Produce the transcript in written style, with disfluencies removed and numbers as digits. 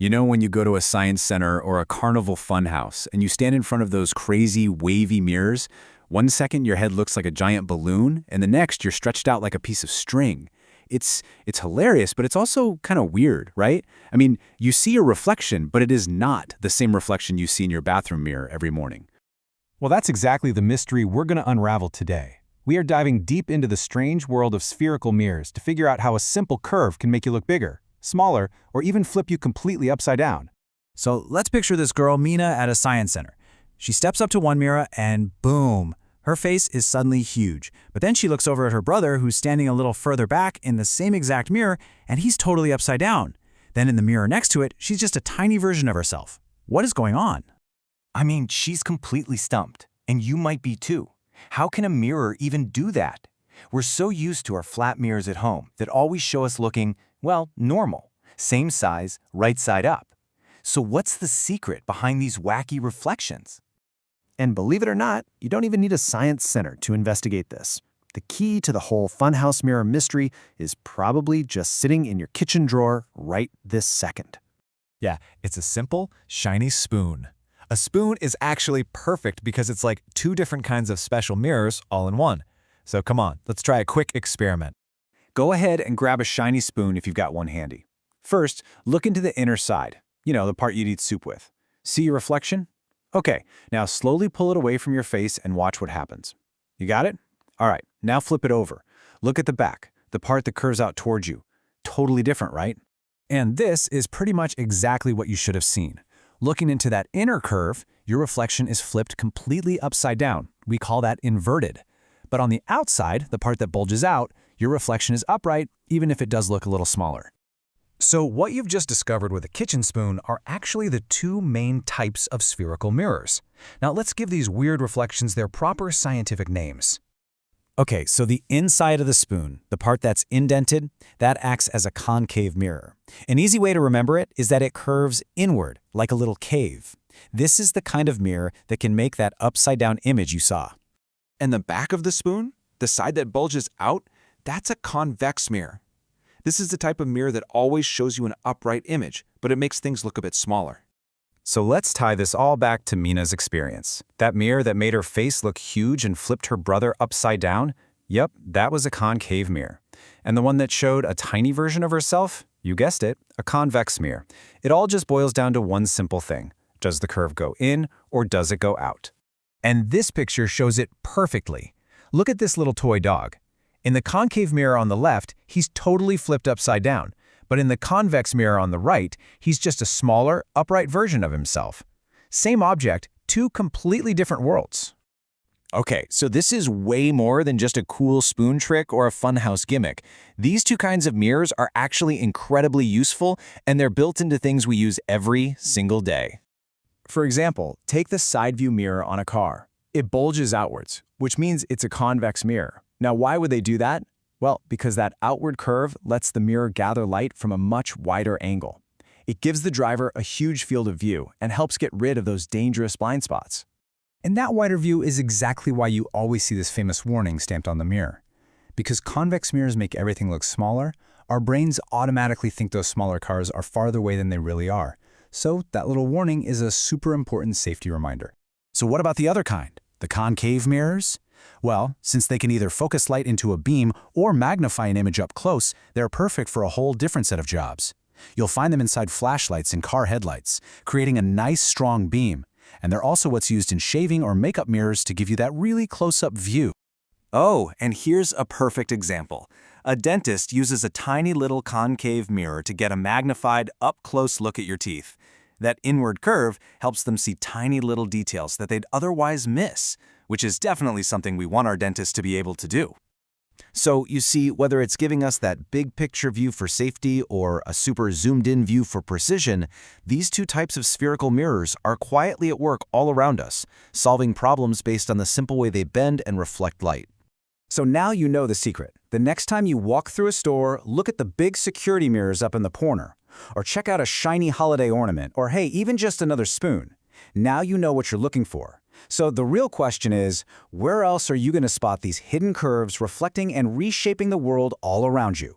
You know when you go to a science center or a carnival funhouse and you stand in front of those crazy, wavy mirrors, one second your head looks like a giant balloon, and the next you're stretched out like a piece of string. It's hilarious, but it's also kind of weird, right? I mean, you see your reflection, but it is not the same reflection you see in your bathroom mirror every morning. Well, that's exactly the mystery we're going to unravel today. We are diving deep into the strange world of spherical mirrors to figure out how a simple curve can make you look bigger, smaller, or even flip you completely upside down. So let's picture this girl, Mina, at a science center. She steps up to one mirror and boom, her face is suddenly huge. But then she looks over at her brother, who's standing a little further back in the same exact mirror, and he's totally upside down. Then in the mirror next to it, she's just a tiny version of herself. What is going on? I mean, she's completely stumped, and you might be too. How can a mirror even do that? We're so used to our flat mirrors at home that always show us looking, well, normal, same size, right side up. So what's the secret behind these wacky reflections? And believe it or not, you don't even need a science center to investigate this. The key to the whole funhouse mirror mystery is probably just sitting in your kitchen drawer right this second. Yeah, it's a simple, shiny spoon. A spoon is actually perfect because it's like two different kinds of special mirrors all in one. So come on, let's try a quick experiment. Go ahead and grab a shiny spoon if you've got one handy. First, look into the inner side, the part you'd eat soup with. See your reflection? Okay, now slowly pull it away from your face and watch what happens. You got it? All right, now flip it over. Look at the back, the part that curves out towards you. Totally different, right? And this is pretty much exactly what you should have seen. Looking into that inner curve, your reflection is flipped completely upside down. We call that inverted. But on the outside, the part that bulges out, your reflection is upright, even if it does look a little smaller. So what you've just discovered with a kitchen spoon are actually the two main types of spherical mirrors. Now let's give these weird reflections their proper scientific names. Okay, so the inside of the spoon, the part that's indented, that acts as a concave mirror. An easy way to remember it is that it curves inward, like a little cave. This is the kind of mirror that can make that upside-down image you saw. And the back of the spoon, the side that bulges out, that's a convex mirror. This is the type of mirror that always shows you an upright image, but it makes things look a bit smaller. So let's tie this all back to Mina's experience. That mirror that made her face look huge and flipped her brother upside down? Yep, that was a concave mirror. And the one that showed a tiny version of herself? You guessed it, a convex mirror. It all just boils down to one simple thing. Does the curve go in or does it go out? And this picture shows it perfectly. Look at this little toy dog. In the concave mirror on the left, he's totally flipped upside down. But in the convex mirror on the right, he's just a smaller, upright version of himself. Same object, two completely different worlds. Okay, so this is way more than just a cool spoon trick or a funhouse gimmick. These two kinds of mirrors are actually incredibly useful, and they're built into things we use every single day. For example, take the side view mirror on a car. It bulges outwards, which means it's a convex mirror. Now, why would they do that? Well, because that outward curve lets the mirror gather light from a much wider angle. It gives the driver a huge field of view and helps get rid of those dangerous blind spots. And that wider view is exactly why you always see this famous warning stamped on the mirror. Because convex mirrors make everything look smaller, our brains automatically think those smaller cars are farther away than they really are. So that little warning is a super important safety reminder. So what about the other kind, the concave mirrors? Well, since they can either focus light into a beam or magnify an image up close, they're perfect for a whole different set of jobs. You'll find them inside flashlights and car headlights, creating a nice, strong beam. And they're also what's used in shaving or makeup mirrors to give you that really close-up view. Oh, and here's a perfect example. A dentist uses a tiny little concave mirror to get a magnified, up-close look at your teeth. That inward curve helps them see tiny little details that they'd otherwise miss, which is definitely something we want our dentists to be able to do. So you see, whether it's giving us that big picture view for safety or a super zoomed-in view for precision, these two types of spherical mirrors are quietly at work all around us, solving problems based on the simple way they bend and reflect light. So now you know the secret. The next time you walk through a store, look at the big security mirrors up in the corner. Or check out a shiny holiday ornament, or hey, even just another spoon. Now you know what you're looking for. So the real question is, where else are you going to spot these hidden curves reflecting and reshaping the world all around you?